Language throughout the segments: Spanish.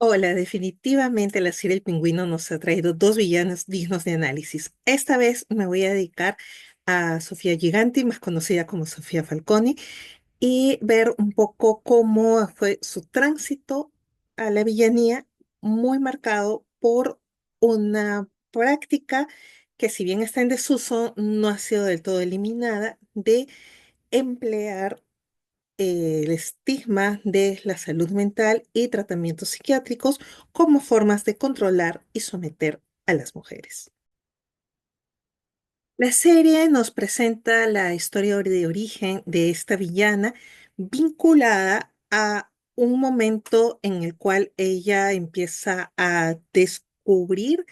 Hola, definitivamente la serie El Pingüino nos ha traído dos villanos dignos de análisis. Esta vez me voy a dedicar a Sofía Giganti, más conocida como Sofía Falcone, y ver un poco cómo fue su tránsito a la villanía, muy marcado por una práctica que, si bien está en desuso, no ha sido del todo eliminada, de emplear el estigma de la salud mental y tratamientos psiquiátricos como formas de controlar y someter a las mujeres. La serie nos presenta la historia de origen de esta villana vinculada a un momento en el cual ella empieza a descubrir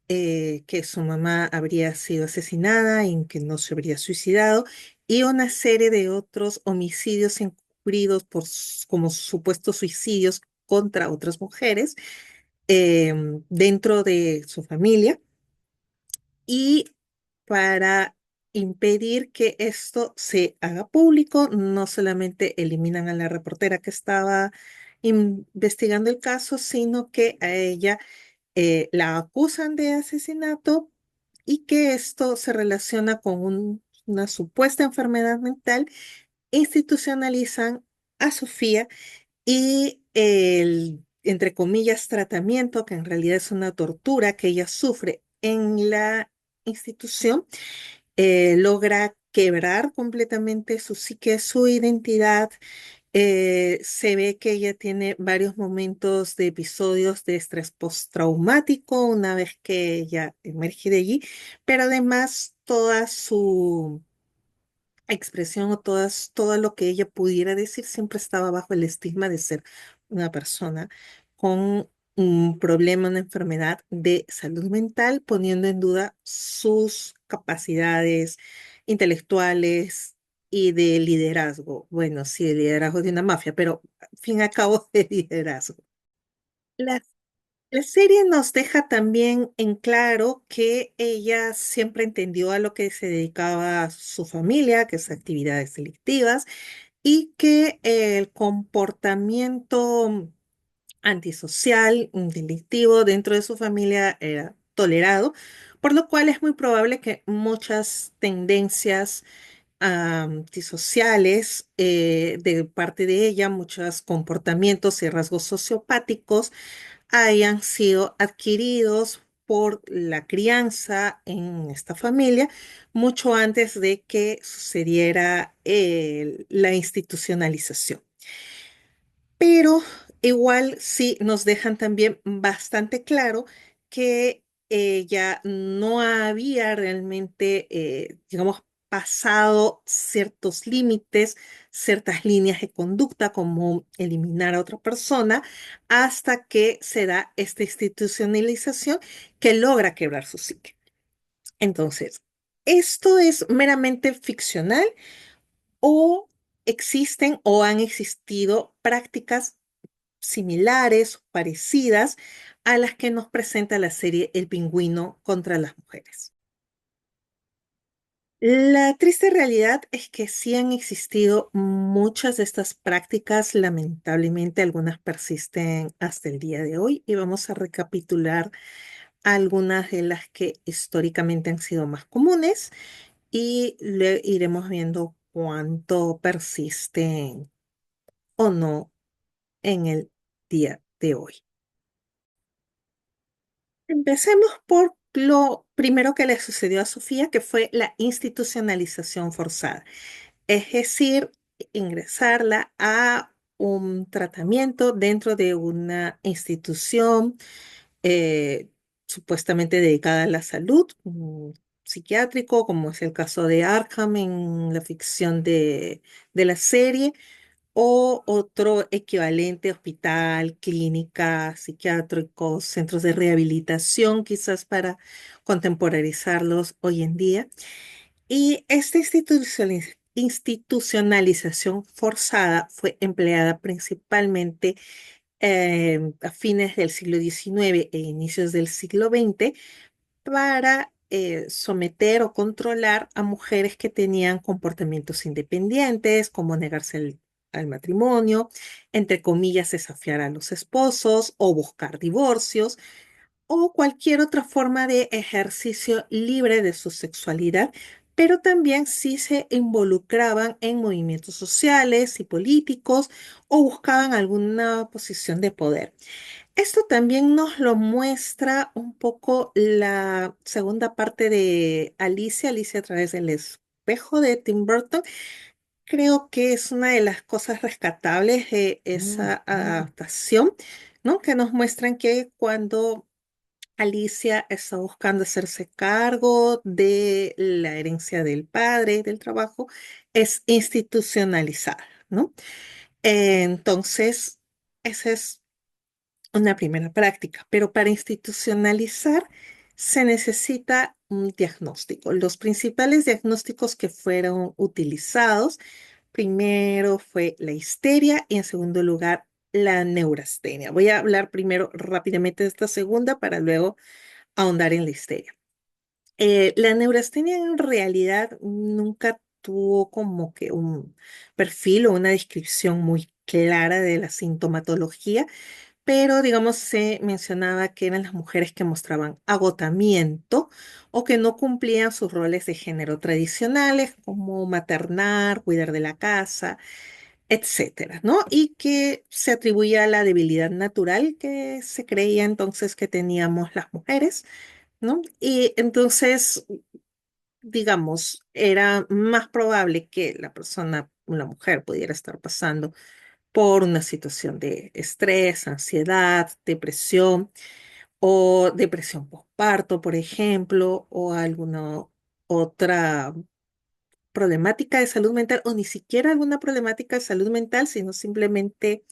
que su mamá habría sido asesinada y que no se habría suicidado, y una serie de otros homicidios encubridos como supuestos suicidios contra otras mujeres dentro de su familia. Y para impedir que esto se haga público, no solamente eliminan a la reportera que estaba investigando el caso, sino que a ella la acusan de asesinato, y que esto se relaciona con una supuesta enfermedad mental. Institucionalizan a Sofía y el, entre comillas, tratamiento, que en realidad es una tortura que ella sufre en la institución, logra quebrar completamente su psique, su identidad. Se ve que ella tiene varios momentos de episodios de estrés postraumático una vez que ella emerge de allí, pero además toda su expresión, o todo lo que ella pudiera decir, siempre estaba bajo el estigma de ser una persona con un problema, una enfermedad de salud mental, poniendo en duda sus capacidades intelectuales y de liderazgo. Bueno, sí, de liderazgo de una mafia, pero al fin y al cabo de liderazgo. La la serie nos deja también en claro que ella siempre entendió a lo que se dedicaba su familia, que es actividades delictivas, y que el comportamiento antisocial, delictivo dentro de su familia era tolerado, por lo cual es muy probable que muchas tendencias antisociales de parte de ella, muchos comportamientos y rasgos sociopáticos hayan sido adquiridos por la crianza en esta familia mucho antes de que sucediera la institucionalización. Pero igual sí nos dejan también bastante claro que ella no había realmente, digamos, pasado ciertos límites, ciertas líneas de conducta, como eliminar a otra persona, hasta que se da esta institucionalización que logra quebrar su psique. Entonces, ¿esto es meramente ficcional, o existen o han existido prácticas similares o parecidas a las que nos presenta la serie El Pingüino contra las mujeres? La triste realidad es que sí han existido muchas de estas prácticas. Lamentablemente, algunas persisten hasta el día de hoy, y vamos a recapitular algunas de las que históricamente han sido más comunes, y le iremos viendo cuánto persisten o no en el día de hoy. Empecemos por lo primero que le sucedió a Sofía, que fue la institucionalización forzada, es decir, ingresarla a un tratamiento dentro de una institución supuestamente dedicada a la salud, psiquiátrico, como es el caso de Arkham en la ficción de la serie, o otro equivalente: hospital, clínica, psiquiátricos, centros de rehabilitación, quizás para contemporarizarlos hoy en día. Y esta institucionalización forzada fue empleada principalmente a fines del siglo XIX e inicios del siglo XX para someter o controlar a mujeres que tenían comportamientos independientes, como negarse al al matrimonio, entre comillas, desafiar a los esposos o buscar divorcios o cualquier otra forma de ejercicio libre de su sexualidad, pero también si se involucraban en movimientos sociales y políticos o buscaban alguna posición de poder. Esto también nos lo muestra un poco la segunda parte de Alicia, Alicia a través del espejo de Tim Burton. Creo que es una de las cosas rescatables de esa adaptación, ¿no? Que nos muestran que cuando Alicia está buscando hacerse cargo de la herencia del padre, del trabajo, es institucionalizada, ¿no? Entonces, esa es una primera práctica, pero para institucionalizar se necesita un diagnóstico. Los principales diagnósticos que fueron utilizados, primero fue la histeria y en segundo lugar la neurastenia. Voy a hablar primero rápidamente de esta segunda para luego ahondar en la histeria. La neurastenia en realidad nunca tuvo como que un perfil o una descripción muy clara de la sintomatología, pero digamos se mencionaba que eran las mujeres que mostraban agotamiento o que no cumplían sus roles de género tradicionales como maternar, cuidar de la casa, etcétera, ¿no? Y que se atribuía a la debilidad natural que se creía entonces que teníamos las mujeres, ¿no? Y entonces, digamos, era más probable que la persona, una mujer, pudiera estar pasando por una situación de estrés, ansiedad, depresión o depresión postparto, por ejemplo, o alguna otra problemática de salud mental, o ni siquiera alguna problemática de salud mental, sino simplemente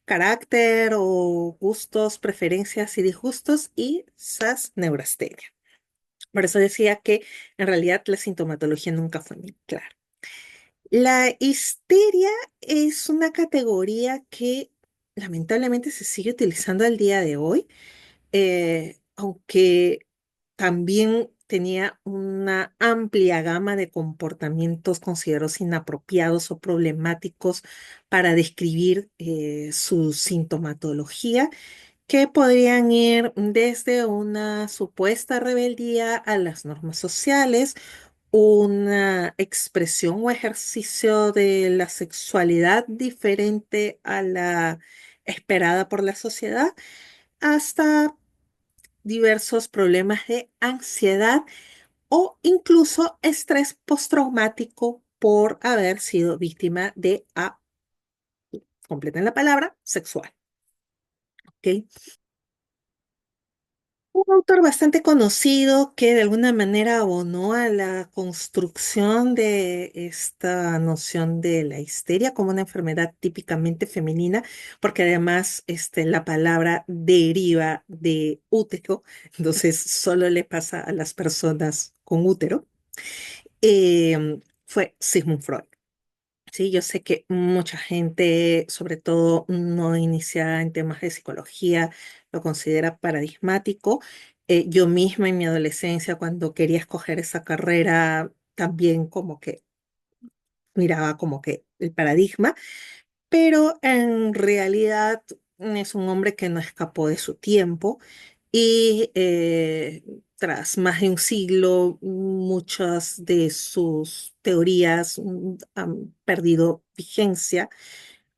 carácter o gustos, preferencias y disgustos y esas neurastenia. Por eso decía que en realidad la sintomatología nunca fue muy clara. La histeria es una categoría que lamentablemente se sigue utilizando al día de hoy, aunque también tenía una amplia gama de comportamientos considerados inapropiados o problemáticos para describir su sintomatología, que podrían ir desde una supuesta rebeldía a las normas sociales, una expresión o ejercicio de la sexualidad diferente a la esperada por la sociedad, hasta diversos problemas de ansiedad o incluso estrés postraumático por haber sido víctima de, completen la palabra, sexual. ¿Ok? Un autor bastante conocido que de alguna manera abonó a la construcción de esta noción de la histeria como una enfermedad típicamente femenina, porque además la palabra deriva de útero, entonces solo le pasa a las personas con útero, fue Sigmund Freud. Sí, yo sé que mucha gente, sobre todo no iniciada en temas de psicología, lo considera paradigmático. Yo misma en mi adolescencia, cuando quería escoger esa carrera, también como que miraba como que el paradigma, pero en realidad es un hombre que no escapó de su tiempo y tras más de un siglo, muchas de sus teorías han perdido vigencia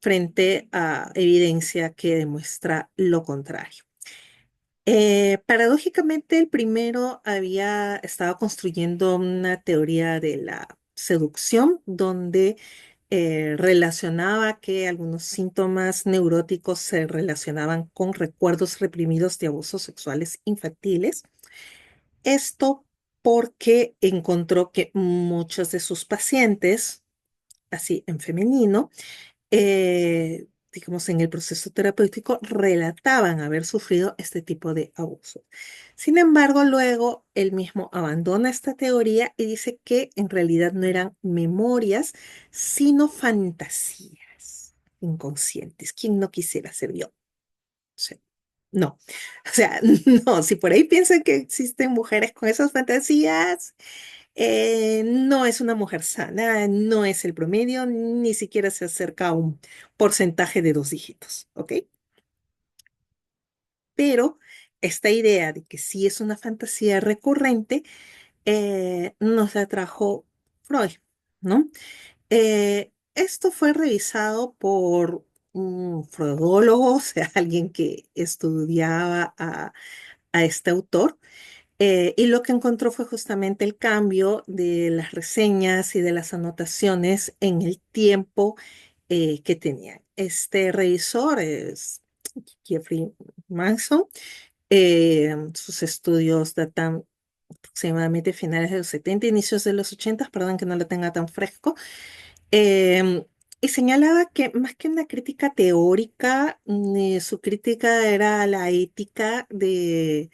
frente a evidencia que demuestra lo contrario. Paradójicamente, el primero había estado construyendo una teoría de la seducción, donde relacionaba que algunos síntomas neuróticos se relacionaban con recuerdos reprimidos de abusos sexuales infantiles. Esto porque encontró que muchos de sus pacientes, así en femenino, digamos, en el proceso terapéutico, relataban haber sufrido este tipo de abusos. Sin embargo, luego él mismo abandona esta teoría y dice que en realidad no eran memorias, sino fantasías inconscientes. ¿Quién no quisiera ser yo? Sí. No, o sea, no, si por ahí piensan que existen mujeres con esas fantasías, No es una mujer sana, no es el promedio, ni siquiera se acerca a un porcentaje de 2 dígitos, ¿ok? Pero esta idea de que sí es una fantasía recurrente nos la trajo Freud, ¿no? Esto fue revisado por un freudólogo, o sea, alguien que estudiaba a este autor, y lo que encontró fue justamente el cambio de las reseñas y de las anotaciones en el tiempo que tenían. Este revisor es Jeffrey Manson. Sus estudios datan aproximadamente finales de los 70, inicios de los 80, perdón que no lo tenga tan fresco. Em, y señalaba que más que una crítica teórica, su crítica era la ética de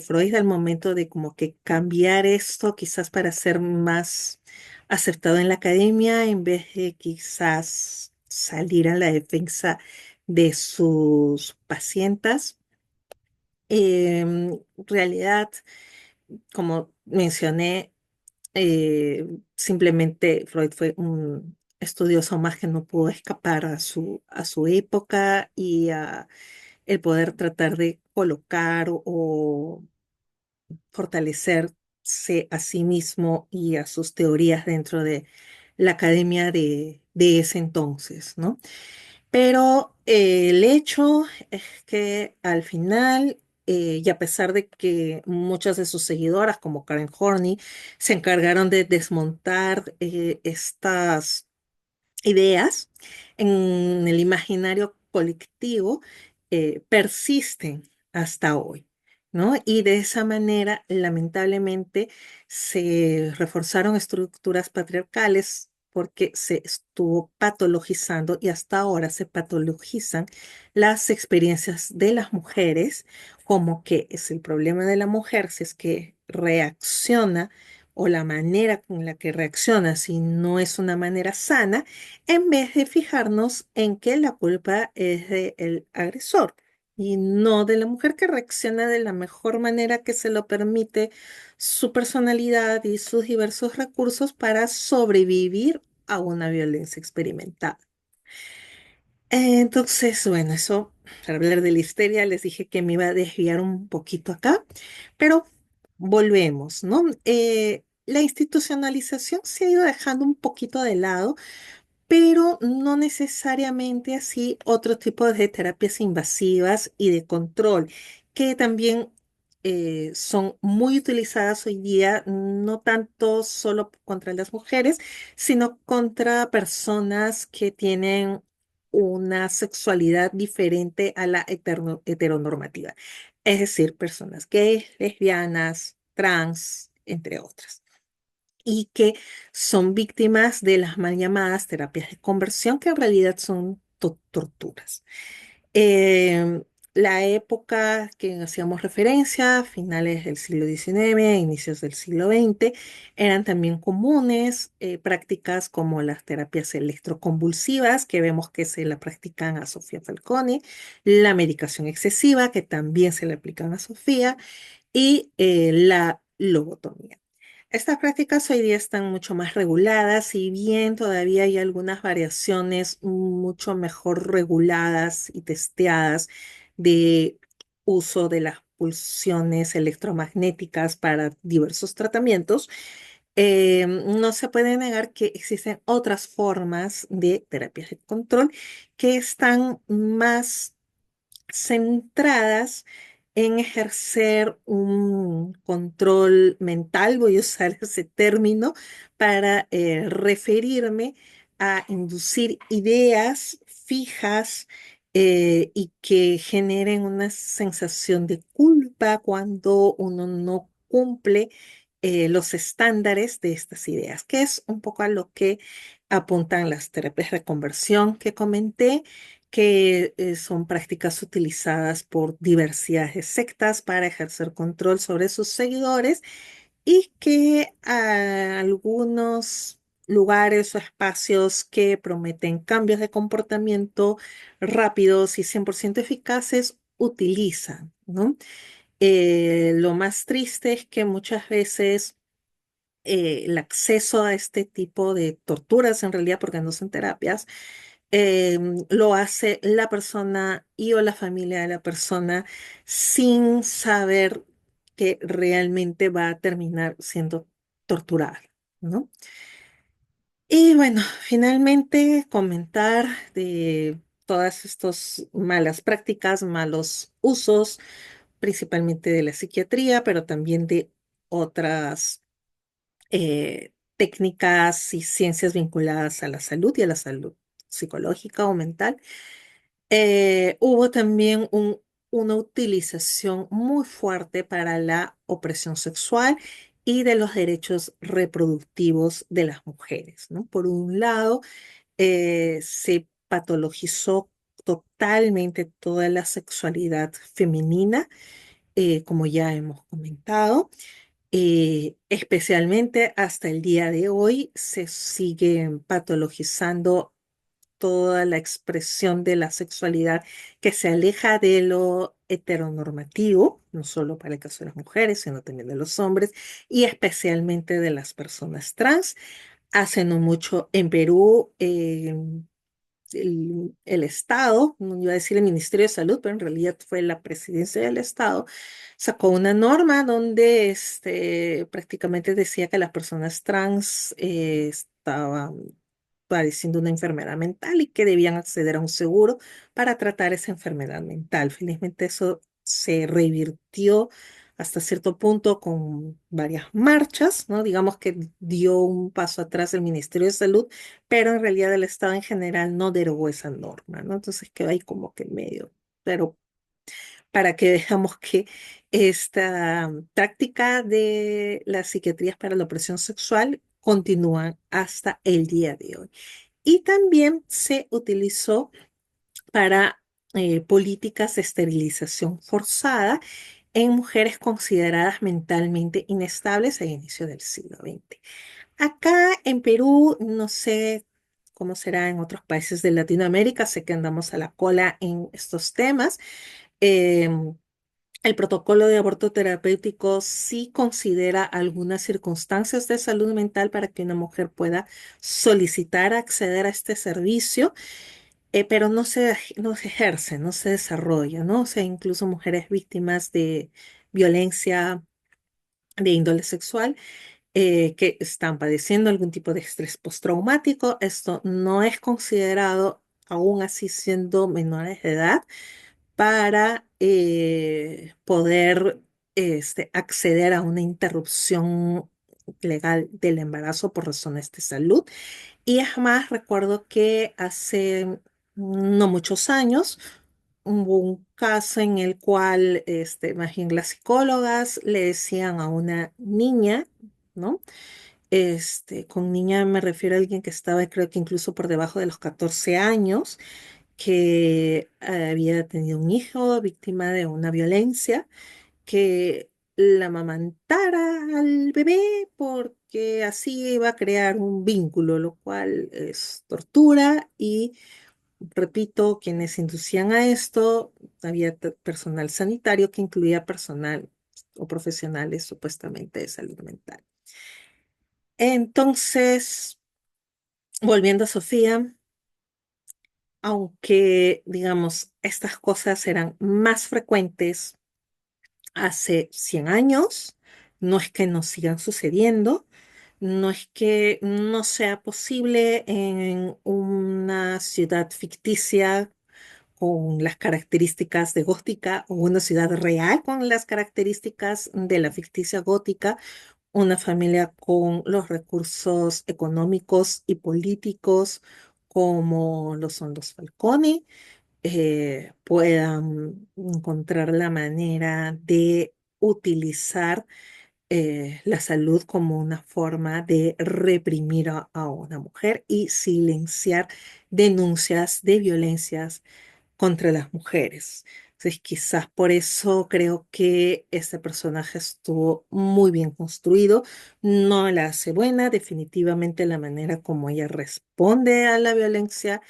Freud al momento de como que cambiar esto quizás para ser más aceptado en la academia en vez de quizás salir a la defensa de sus pacientes. En realidad, como mencioné, simplemente Freud fue un estudioso más que no pudo escapar a su época y a el poder tratar de colocar o fortalecerse a sí mismo y a sus teorías dentro de la academia de ese entonces, ¿no? Pero el hecho es que al final, y a pesar de que muchas de sus seguidoras, como Karen Horney, se encargaron de desmontar estas ideas en el imaginario colectivo, persisten hasta hoy, ¿no? Y de esa manera, lamentablemente, se reforzaron estructuras patriarcales porque se estuvo patologizando y hasta ahora se patologizan las experiencias de las mujeres, como que es el problema de la mujer si es que reacciona o la manera con la que reacciona, si no es una manera sana, en vez de fijarnos en que la culpa es del agresor y no de la mujer que reacciona de la mejor manera que se lo permite su personalidad y sus diversos recursos para sobrevivir a una violencia experimentada. Entonces, bueno, eso, para hablar de la histeria, les dije que me iba a desviar un poquito acá, pero volvemos, ¿no? La institucionalización se ha ido dejando un poquito de lado, pero no necesariamente así otro tipo de terapias invasivas y de control, que también son muy utilizadas hoy día, no tanto solo contra las mujeres, sino contra personas que tienen una sexualidad diferente a la heteronormativa, es decir, personas gays, lesbianas, trans, entre otras y que son víctimas de las mal llamadas terapias de conversión, que en realidad son torturas. Eh, la época que hacíamos referencia, finales del siglo XIX, inicios del siglo XX, eran también comunes prácticas como las terapias electroconvulsivas, que vemos que se la practican a Sofía Falcone, la medicación excesiva, que también se le aplican a Sofía, y la lobotomía. Estas prácticas hoy día están mucho más reguladas, si bien todavía hay algunas variaciones mucho mejor reguladas y testeadas de uso de las pulsiones electromagnéticas para diversos tratamientos. No se puede negar que existen otras formas de terapias de control que están más centradas en ejercer un control mental, voy a usar ese término, para referirme a inducir ideas fijas y que generen una sensación de culpa cuando uno no cumple los estándares de estas ideas, que es un poco a lo que apuntan las terapias de conversión que comenté, que son prácticas utilizadas por diversidad de sectas para ejercer control sobre sus seguidores y que a algunos lugares o espacios que prometen cambios de comportamiento rápidos y 100% eficaces utilizan, ¿no? Lo más triste es que muchas veces el acceso a este tipo de torturas, en realidad, porque no son terapias, lo hace la persona y o la familia de la persona sin saber que realmente va a terminar siendo torturada, ¿no? Y bueno, finalmente comentar de todas estas malas prácticas, malos usos, principalmente de la psiquiatría, pero también de otras técnicas y ciencias vinculadas a la salud y a la salud psicológica o mental. Hubo también una utilización muy fuerte para la opresión sexual y de los derechos reproductivos de las mujeres, ¿no? Por un lado, se patologizó totalmente toda la sexualidad femenina, como ya hemos comentado. Especialmente hasta el día de hoy se sigue patologizando toda la expresión de la sexualidad que se aleja de lo heteronormativo, no solo para el caso de las mujeres, sino también de los hombres y especialmente de las personas trans. Hace no mucho en Perú, el Estado, no iba a decir el Ministerio de Salud, pero en realidad fue la Presidencia del Estado, sacó una norma donde prácticamente decía que las personas trans estaban padeciendo una enfermedad mental y que debían acceder a un seguro para tratar esa enfermedad mental. Felizmente eso se revirtió hasta cierto punto con varias marchas, ¿no? Digamos que dio un paso atrás el Ministerio de Salud, pero en realidad el Estado en general no derogó esa norma, ¿no? Entonces quedó ahí como que en medio. Pero para que veamos que esta práctica de las psiquiatrías para la opresión sexual continúa hasta el día de hoy. Y también se utilizó para políticas de esterilización forzada en mujeres consideradas mentalmente inestables a inicio del siglo XX. Acá en Perú, no sé cómo será en otros países de Latinoamérica, sé que andamos a la cola en estos temas. Em, el protocolo de aborto terapéutico sí considera algunas circunstancias de salud mental para que una mujer pueda solicitar acceder a este servicio, pero no se ejerce, no se desarrolla, ¿no? O sea, incluso mujeres víctimas de violencia de índole sexual que están padeciendo algún tipo de estrés postraumático, esto no es considerado, aún así siendo menores de edad, para poder acceder a una interrupción legal del embarazo por razones de salud. Y es más, recuerdo que hace no muchos años hubo un caso en el cual, más bien las psicólogas le decían a una niña, ¿no? Con niña me refiero a alguien que estaba, creo que incluso por debajo de los 14 años, que había tenido un hijo víctima de una violencia, que la amamantara al bebé porque así iba a crear un vínculo, lo cual es tortura y, repito, quienes inducían a esto, había personal sanitario que incluía personal o profesionales supuestamente de salud mental. Entonces, volviendo a Sofía, aunque, digamos, estas cosas eran más frecuentes hace 100 años, no es que no sigan sucediendo, no es que no sea posible en una ciudad ficticia con las características de gótica o una ciudad real con las características de la ficticia gótica, una familia con los recursos económicos y políticos como lo son los Falconi, puedan encontrar la manera de utilizar la salud como una forma de reprimir a una mujer y silenciar denuncias de violencias contra las mujeres. Entonces, quizás por eso creo que este personaje estuvo muy bien construido. No la hace buena, definitivamente la manera como ella responde a la violencia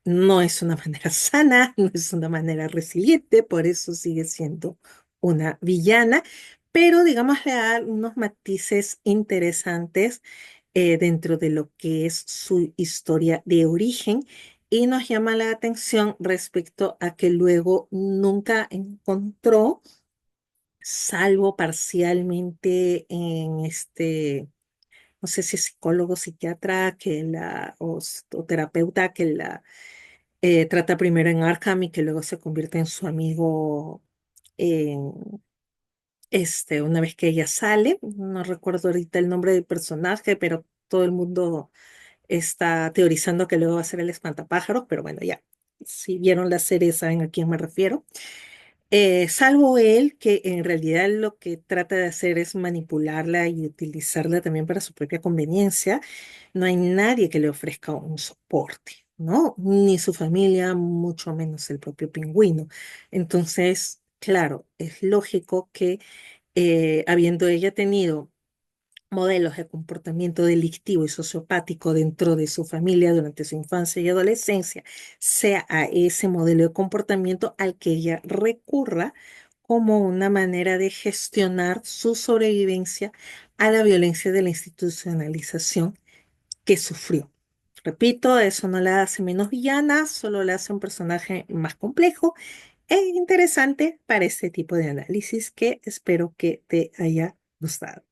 no es una manera sana, no es una manera resiliente, por eso sigue siendo una villana, pero digamos le da unos matices interesantes dentro de lo que es su historia de origen y nos llama la atención respecto a que luego nunca encontró, salvo parcialmente en no sé si es psicólogo, psiquiatra, o terapeuta que la trata primero en Arkham y que luego se convierte en su amigo una vez que ella sale. No recuerdo ahorita el nombre del personaje, pero todo el mundo está teorizando que luego va a ser el espantapájaros, pero bueno, ya, si vieron la serie saben a quién me refiero. Salvo él, que en realidad lo que trata de hacer es manipularla y utilizarla también para su propia conveniencia, no hay nadie que le ofrezca un soporte, ¿no? Ni su familia, mucho menos el propio pingüino. Entonces, claro, es lógico que habiendo ella tenido modelos de comportamiento delictivo y sociopático dentro de su familia durante su infancia y adolescencia, sea a ese modelo de comportamiento al que ella recurra como una manera de gestionar su sobrevivencia a la violencia de la institucionalización que sufrió. Repito, eso no la hace menos villana, solo la hace un personaje más complejo e interesante para este tipo de análisis que espero que te haya gustado.